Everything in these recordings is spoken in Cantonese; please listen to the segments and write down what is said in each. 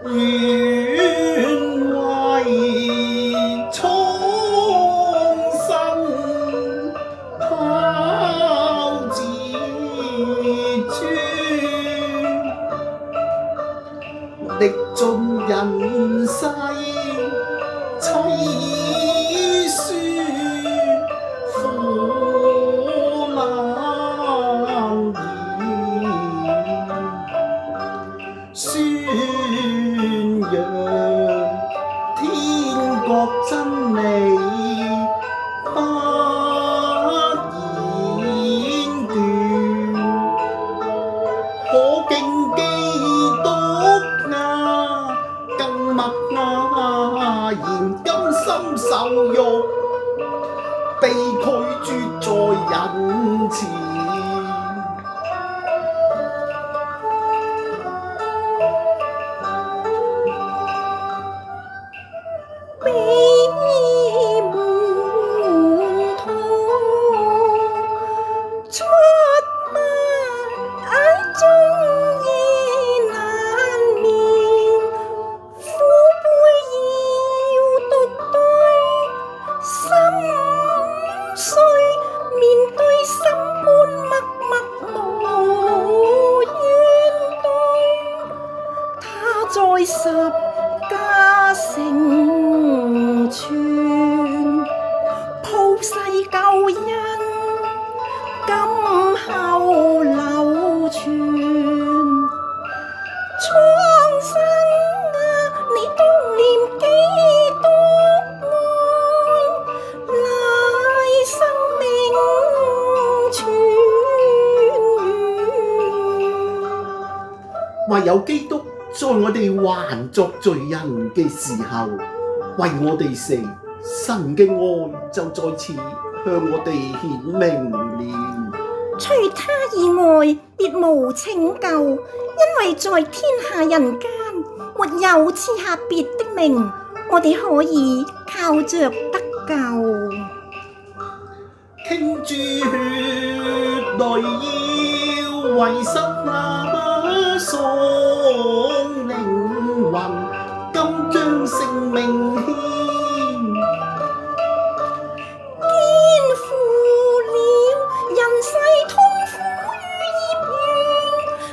願為蒼生拋自尊，歷盡人世凄酸，苦難言，宣揚天國真理不言倦，可敬基督呀，更默然甘心受辱，被拒絕在人前。俾門徒出賣，終於難免，苦杯要獨對，心碎面對審判，默無怨對，他在十架成全，普世救恩，今後流傳。蒼生啊，你當念基督愛，乃生命泉源。唯有基督在我哋還作罪人嘅時候，為我哋死，神嘅愛就再次向我哋顯明了。除他以外，別無拯救，因為在天下人間，沒有賜下別的名，我哋可以靠着得救。傾注血淚要為失那喪靈魂，今將性命獻。肩負了人世痛苦與孽緣，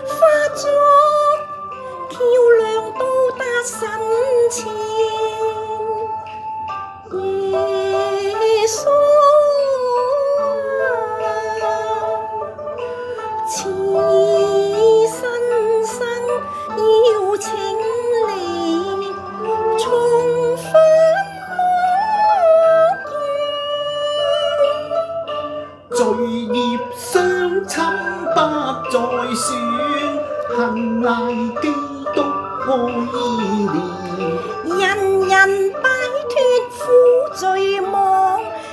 化作橋樑到達神前。耶穌此生邀請你重返罪孽相侵不再算，恨賴基督愛憐。人人擺脫苦罪網，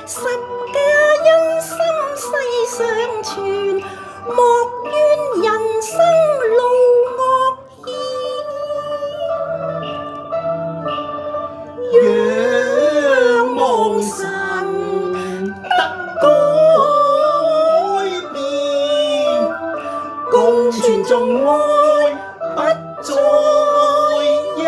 十架恩心世上傳，莫怨人生路惡仰望神得改變，共存眾愛不再憂。